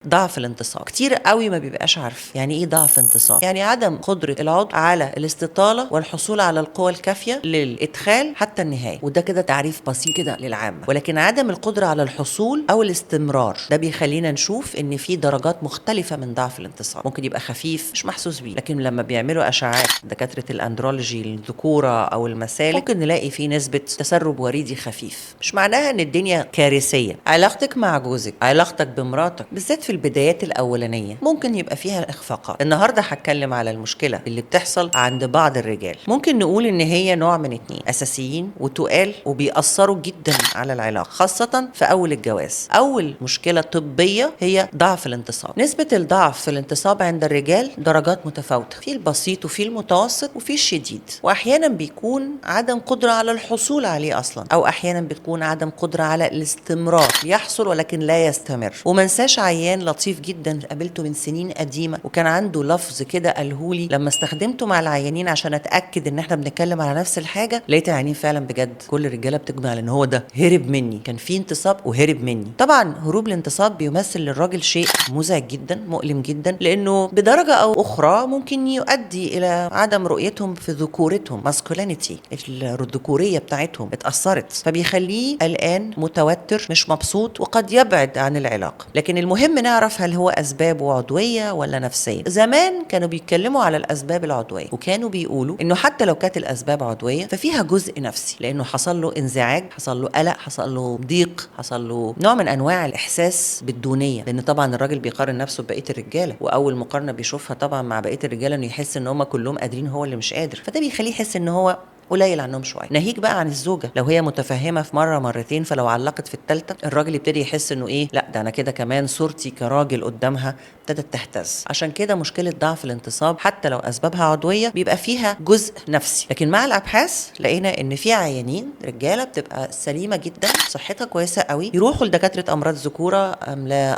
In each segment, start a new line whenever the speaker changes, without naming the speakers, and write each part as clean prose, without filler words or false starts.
ضعف الانتصاب. كتير قوي ما بيبقاش عارف يعني ايه ضعف انتصاب. يعني عدم قدرة العضو على الاستطالة والحصول على القوة الكافية للإدخال حتى النهاية، وده كده تعريف بسيط كده للعامة. ولكن عدم القدرة على الحصول أو الاستمرار ده بيخلينا نشوف إن في درجات مختلفة من ضعف الانتصاب. ممكن يبقى خفيف مش محسوس بيه، لكن لما بيعملوا أشعات دكاترة الأندرولوجي الذكورة أو المسالك ممكن نلاقي فيه نسبة تسرب وريدي خفيف. مش معناها إن الدنيا كارثية. علاقتك مع جوزك، علاقتك بمراتك بالذات في البدايات الأولانية ممكن يبقى فيها إخفاقات. النهاردة هتكلم على المشكلة اللي بتحصل عند بعض الرجال. ممكن نقول إن هي نوع من اتنين أساسيين وتقال وبيأثروا جدا على العلاقة، خاصة في أول الجواز. أول مشكلة طبية هي ضعف الانتصاب. نسبة الضعف في الانتصاب عند الرجال درجات متفاوتة، في البسيط وفي المتوسط وفي الشديد، وأحيانا بيكون عدم قدرة على الحصول عليه أصلا، أو أحيانا بتكون عدم قدرة على الاستمرار، يحصل ولكن لا يستمر. ومنساش عيان لطيف جدا قابلته من سنين قديمة، وكان عنده لفظ كده قالهولي لما استخدمته مع العيانين عشان اتاكد ان احنا بنتكلم على نفس الحاجه، لقيت العيانين فعلا بجد كل الرجاله بتجمع على ان هو ده هرب مني، كان في انتصاب وهرب مني. طبعا هروب الانتصاب بيمثل للراجل شيء مزعج جدا مؤلم جدا، لانه بدرجه او اخرى ممكن يؤدي الى عدم رؤيتهم في ذكورتهم، ماسكولينيتي، الذكوريه بتاعتهم اتاثرت، فبيخليه قلقان متوتر مش مبسوط وقد يبعد عن العلاقه. لكن المهم نعرف هل هو اسبابه عضويه ولا نفسيه. زمان كانوا بيتكلموا على الاسباب العضويه، وكانوا بيقولوا انه حتى لو كانت الاسباب عضويه ففيها جزء نفسي، لانه حصل له انزعاج، حصل له قلق، حصل له ضيق، حصل له نوع من انواع الاحساس بالدونيه، لان طبعا الراجل بيقارن نفسه ببقيه الرجاله، واول مقارنه بيشوفها طبعا مع بقيه الرجاله انه يحس ان هم كلهم قادرين هو اللي مش قادر، فده بيخليه يحس ان هو قليل عنهم شويه. ناهيك بقى عن الزوجه، لو هي متفهمه في مره مرتين، فلو علقت في الثالثه الراجل يبتدي يحس انه ايه، لا ده انا كده كمان صورتي كراجل قدامها ابتدت تهتز. عشان كده مشكله ضعف الانتصاب حتى لو اسبابها عضويه بيبقى فيها جزء نفسي. لكن مع الابحاث لقينا ان في عيانين رجاله بتبقى سليمه جدا، صحتها كويسه قوي، يروحوا لدكاتره امراض ذكوره،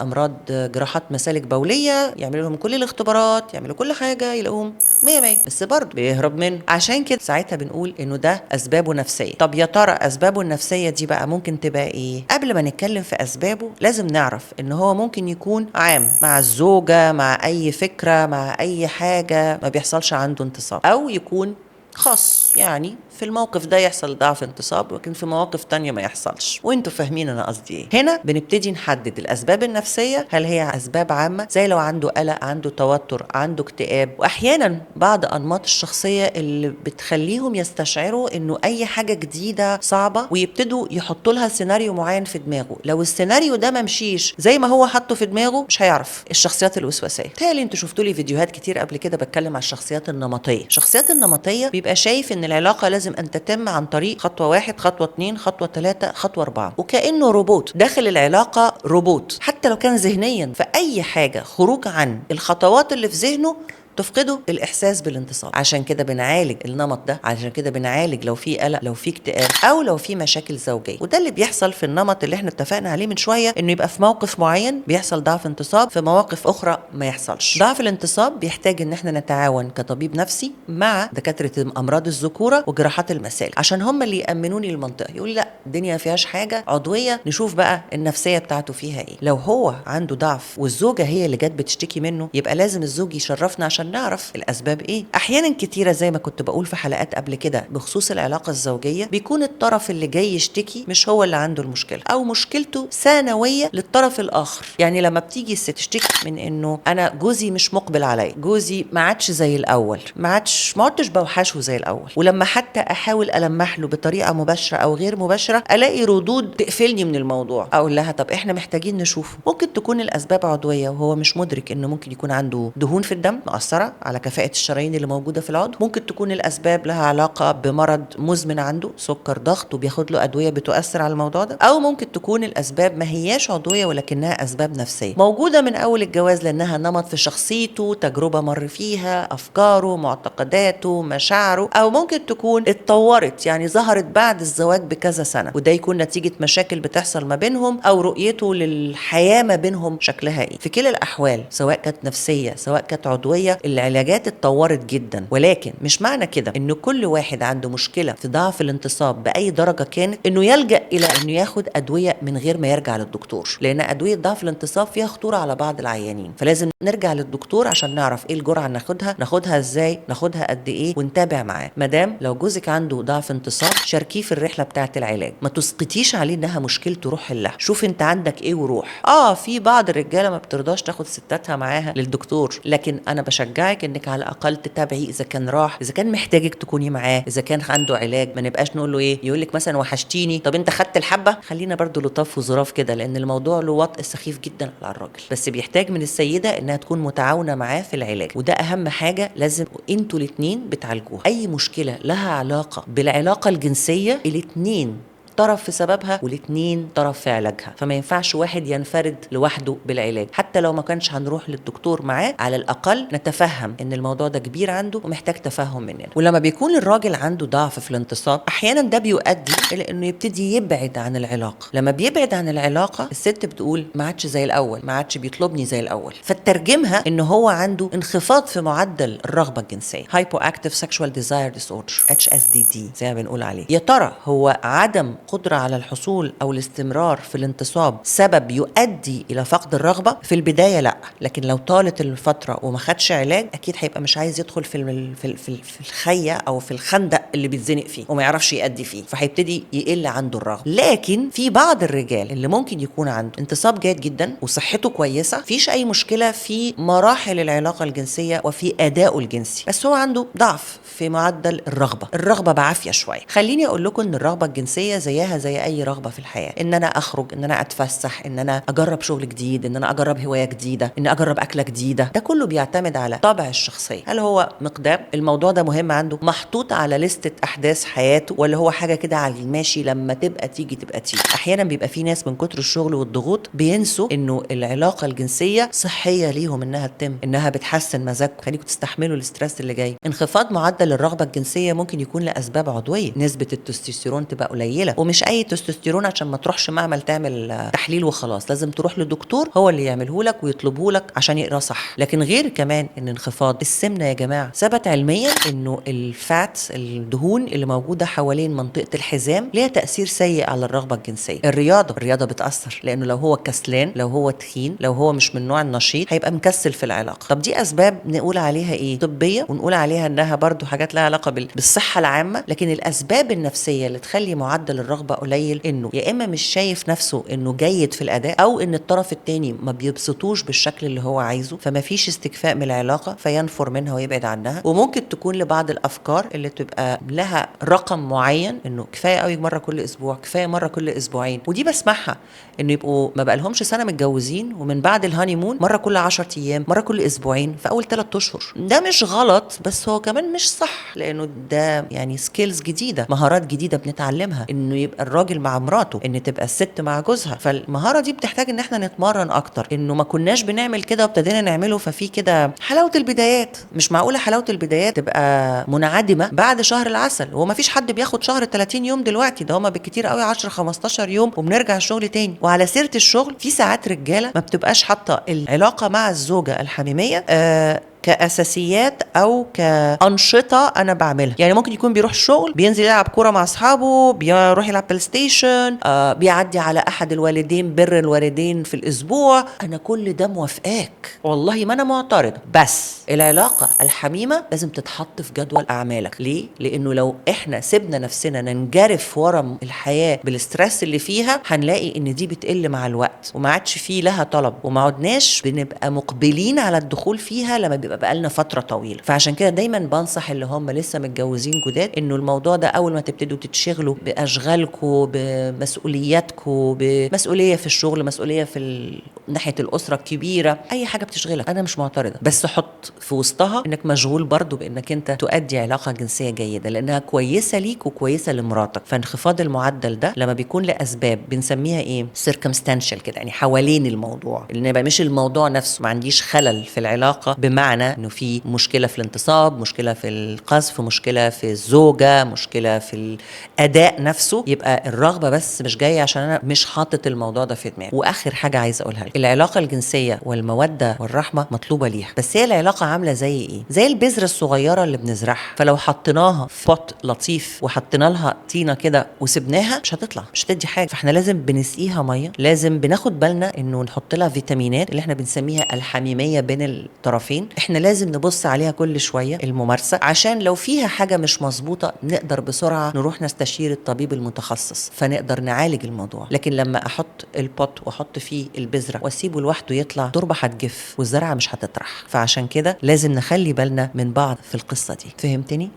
امراض جراحات مسالك بوليه، يعملوا لهم كل الاختبارات، يعملوا كل حاجه، يلاقوهم 100 100، بس برضه بيهرب منه. عشان كده ساعتها بنقول انه ده اسبابه نفسيه. طب يا ترى اسبابه النفسيه دي بقى ممكن تبقى ايه؟ قبل ما نتكلم في اسبابه لازم نعرف ان هو ممكن يكون عام مع الزوجه، مع اي فكره، مع اي حاجه ما بيحصلش عنده انتصاب، او يكون خاص، يعني في الموقف ده يحصل ضعف انتصاب لكن في مواقف تانية ما يحصلش. وانتوا فاهمين انا قصدي ايه. هنا بنبتدي نحدد الاسباب النفسيه، هل هي اسباب عامه زي لو عنده قلق، عنده توتر، عنده اكتئاب، واحيانا بعض انماط الشخصيه اللي بتخليهم يستشعروا انه اي حاجه جديده صعبه، ويبتدوا يحطوا لها سيناريو معين في دماغه. لو السيناريو ده ما مشيش زي ما هو حطه في دماغه مش هيعرف. الشخصيات الوسواسيه، تالي انتوا شفتوا لي فيديوهات كتير قبل كده بتكلم على الشخصيات النمطيه. الشخصيات النمطيه بيبقى شايف ان العلاقه لازم ان تتم عن طريق خطوه 1، خطوه 2، خطوه 3، خطوه 4، وكانه روبوت داخل العلاقه، روبوت حتى لو كان ذهنيا في اي حاجه خروج عن الخطوات اللي في ذهنه تفقدوا الاحساس بالانتصاب. عشان كده بنعالج النمط ده، عشان كده بنعالج لو في قلق، لو في اكتئاب، او لو في مشاكل زوجيه. وده اللي بيحصل في النمط اللي احنا اتفقنا عليه من شويه، انه يبقى في موقف معين بيحصل ضعف انتصاب، في مواقف اخرى ما يحصلش. ضعف الانتصاب بيحتاج ان احنا نتعاون كطبيب نفسي مع دكاتره امراض الذكوره وجراحات المسالك، عشان هم اللي يامنوني المنطقه، يقول لي لا الدنيا ما فيهاش حاجه عضويه، نشوف بقى النفسيه بتاعته فيها ايه. لو هو عنده ضعف والزوجه هي اللي جت بتشتكي منه، يبقى لازم الزوج يشرفنا عشان نعرف الاسباب ايه. احيانا كتيره زي ما كنت بقول في حلقات قبل كده بخصوص العلاقه الزوجيه، بيكون الطرف اللي جاي يشتكي مش هو اللي عنده المشكله، او مشكلته ثانويه للطرف الاخر. يعني لما بتيجي الست تشتكي من انه انا جوزي مش مقبل عليا، جوزي ما عادش زي الاول، ما عدتش بوحشه زي الاول، ولما حتى احاول المح له بطريقه مباشره او غير مباشره الاقي ردود تقفلني من الموضوع، اقول لها طب احنا محتاجين نشوفه. ممكن تكون الاسباب عضويه وهو مش مدرك انه ممكن يكون عنده دهون في الدم مؤثره على كفاءة الشرايين اللي موجودة في العضو. ممكن تكون الأسباب لها علاقة بمرض مزمن عنده، سكر، ضغط، وبياخد له أدوية بتؤثر على الموضوع ده. أو ممكن تكون الأسباب ما هياش عضوية ولكنها أسباب نفسية موجودة من أول الجواز، لأنها نمط في شخصيته، تجربة مر فيها، أفكاره، معتقداته، مشاعره. أو ممكن تكون اتطورت، يعني ظهرت بعد الزواج بكذا سنة، وده يكون نتيجة مشاكل بتحصل ما بينهم، أو رؤيته للحياة ما بينهم شكلها إيه. في كلا الأحوال سواء كانت نفسية سواء كانت عضوية، العلاجات اتطورت جدا، ولكن مش معنى كده ان كل واحد عنده مشكله في ضعف الانتصاب باي درجه كانت انه يلجا الى انه ياخد ادويه من غير ما يرجع للدكتور، لان ادويه ضعف الانتصاب فيها خطوره على بعض العيانين، فلازم نرجع للدكتور عشان نعرف ايه الجرعه ناخدها ازاي، ناخدها قد ايه، ونتابع معاه. مدام لو جوزك عنده ضعف انتصاب شاركيه في الرحله بتاعه العلاج، ما تسقطيش عليه انها مشكلته، روح حلها، شوف انت عندك ايه وروح. في بعض الرجاله ما بترضاش تاخد ستاتها معاها للدكتور، لكن انا بشجعك انك على الاقل تتابعي اذا كان راح، اذا كان محتاجك تكوني معاه، اذا كان عنده علاج. ما نبقاش نقول له ايه، يقول لك مثلا وحشتيني، طب انت خدت الحبه. خلينا برضو لطاف وظراف كده، لان الموضوع له وطء سخيف جدا على الراجل، بس بيحتاج من السيده انها تكون متعاونه معاه في العلاج، وده اهم حاجه لازم انتوا الاثنين بتعالجوها. اي مشكله لها علاقه بالعلاقه الجنسيه الاثنين طرف في سببها والاثنين طرف في علاجها، فما ينفعش واحد ينفرد لوحده بالعلاج. حتى لو ما كانش هنروح للدكتور معاه، على الاقل نتفهم ان الموضوع ده كبير عنده ومحتاج تفهم مننا. ولما بيكون الراجل عنده ضعف في الانتصاب، احيانا ده بيؤدي الى انه يبتدي يبعد عن العلاقه. لما بيبعد عن العلاقه، الست بتقول ما عادش زي الاول، ما عادش بيطلبني زي الاول، فترجمها ان هو عنده انخفاض في معدل الرغبه الجنسيه، Hypoactive Sexual Desire Disorder HSDD زي ما بنقول عليه. يا ترى هو عدم قدرة على الحصول أو الاستمرار في الانتصاب سبب يؤدي إلى فقد الرغبة؟ في البداية لا، لكن لو طالت الفترة وما خدش علاج، أكيد هيبقى مش عايز يدخل في الخية أو في الخندق اللي بيتزنق فيه وما يعرفش يأدي فيه، فهيبتدي يقل عنده الرغبة. لكن في بعض الرجال اللي ممكن يكون عنده انتصاب جيد جدا وصحته كويسة، فيش أي مشكلة في مراحل العلاقة الجنسية وفي أدائه الجنسي، بس هو عنده ضعف في معدل الرغبة بعافية شوية. خليني أقول لكم إن الرغبة الجنسية زيها زي اي رغبه في الحياه، ان انا اخرج، ان انا اتفسح، ان انا اجرب شغل جديد، ان انا اجرب هوايه جديده، ان اجرب اكله جديده، ده كله بيعتمد على طبع الشخصيه. هل هو مقدار الموضوع ده مهم عنده، محطوط على لستة احداث حياته، ولا هو حاجه كده على الماشي لما تبقى تيجي. احيانا بيبقى في ناس من كتر الشغل والضغوط بينسوا انه العلاقه الجنسيه صحيه ليهم، انها تتم، انها بتحسن مزاجكم، خليكم تستحملوا الاسترس اللي جاي. انخفاض معدل الرغبه الجنسيه ممكن يكون لاسباب عضويه، نسبه التستوستيرون تبقى قليله، ومش اي تستوستيرون عشان ما تروحش معمل تعمل تحليل وخلاص، لازم تروح لدكتور هو اللي يعمله لك ويطلبه لك عشان يقرا صح. لكن غير كمان ان انخفاض السمنه يا جماعه، ثبت علميا انه الفاتس، الدهون اللي موجوده حوالين منطقه الحزام، ليها تاثير سيء على الرغبه الجنسيه. الرياضه بتاثر، لانه لو هو كسلان، لو هو تخين، لو هو مش من نوع النشيط، هيبقى مكسل في العلاقه. طب دي اسباب نقول عليها ايه، طبيه، ونقول عليها انها برضو حاجات لها علاقه بالصحه العامه. لكن الاسباب النفسيه اللي تخلي معدل الرغبه قليل، انه يا اما مش شايف نفسه انه جيد في الاداء، او ان الطرف الثاني ما بيبسطوش بالشكل اللي هو عايزه، فما فيش استكفاء من العلاقه فينفر منها ويبعد عنها. وممكن تكون لبعض الافكار اللي تبقى لها رقم معين، انه كفايه قوي مره كل اسبوع، كفايه مره كل اسبوعين، ودي بسمعها انه يبقوا ما بقالهمش سنه متجوزين، ومن بعد الهاني مون مره كل 10 ايام، مره كل اسبوعين في اول 3 اشهر. ده مش غلط، بس هو كمان مش صح، لانه ده يعني سكيلز جديده، مهارات جديده بنتعلمها، انه يبقى الراجل مع مراته، ان تبقى الست مع جوزها. فالمهاره دي بتحتاج ان احنا نتمرن اكتر، انه ما كناش بنعمل كده وابتدينا نعمله، ففي كده حلاوه البدايات. مش معقوله حلاوه البدايات تبقى منعدمه بعد شهر العسل. هو ما فيش حد بياخد شهر 30 يوم دلوقتي، ده هما بالكتير قوي 10 15 يوم وبنرجع الشغل تاني. وعلى سيره الشغل، في ساعات رجاله ما بتبقاش حاطه العلاقه مع الزوجه الحميميه كأساسيات أو كأنشطة أنا بعملها. يعني ممكن يكون بيروح الشغل، بينزل يلعب كورة مع أصحابه، بيروح يلعب بلاي ستيشن، بيعدي على أحد الوالدين، بر الوالدين في الأسبوع. أنا كل ده موافقاك، والله ما أنا معترضة، بس العلاقة الحميمة لازم تتحط في جدول أعمالك. ليه؟ لأنه لو إحنا سيبنا نفسنا ننجرف ورا الحياة بالستريس اللي فيها، هنلاقي إن دي بتقل مع الوقت، وما عادش فيه لها طلب، وما عدناش بنبقى مقبلين على الدخول فيها لما بيبقى بقالنا فترة طويلة. فعشان كده دايما بنصح اللي هم لسه متجوزين جداد، انه الموضوع ده اول ما تبتدوا تتشغلوا باشغالكم، بمسؤولياتكم، بمسؤولية في الشغل، مسؤولية في ناحية الاسرة الكبيرة، اي حاجة بتشغلك، انا مش معترضة، بس حط في وسطها انك مشغول برضو بانك انت تؤدي علاقة جنسية جيدة، لانها كويسة ليك وكويسة لمراتك. فانخفاض المعدل ده لما بيكون لاسباب بنسميها ايه، circumstantial كده، يعني حوالين الموضوع، اللي يبقى مش الموضوع نفسه، ما عنديش خلل في العلاقة بمعنى بمعنى انه في مشكله في الانتصاب، مشكله في القذف، مشكله في الزوجه، مشكله في الاداء نفسه، يبقى الرغبه بس مش جايه عشان انا مش حاطط الموضوع ده في دماغي. واخر حاجه عايزه اقولها لك، العلاقه الجنسيه والموده والرحمه مطلوبه ليها، بس هي العلاقه عامله زي ايه؟ زي البذره الصغيره اللي بنزرعها، فلو حطيناها في بوت لطيف وحطينا لها طينه كده وسبناها مش هتطلع، مش هتدي حاجه. فاحنا لازم بنسقيها ميه، لازم بناخد بالنا انه نحط لها فيتامينات اللي احنا بنسميها الحميميه بين الطرفين. احنا لازم نبص عليها كل شويه الممارسه، عشان لو فيها حاجه مش مظبوطه نقدر بسرعه نروح نستشير الطبيب المتخصص فنقدر نعالج الموضوع. لكن لما احط البوت واحط فيه البذره واسيبه لوحده يطلع، التربه هتجف والزرعه مش هتطرح. فعشان كده لازم نخلي بالنا من بعض في القصه دي. فهمتني؟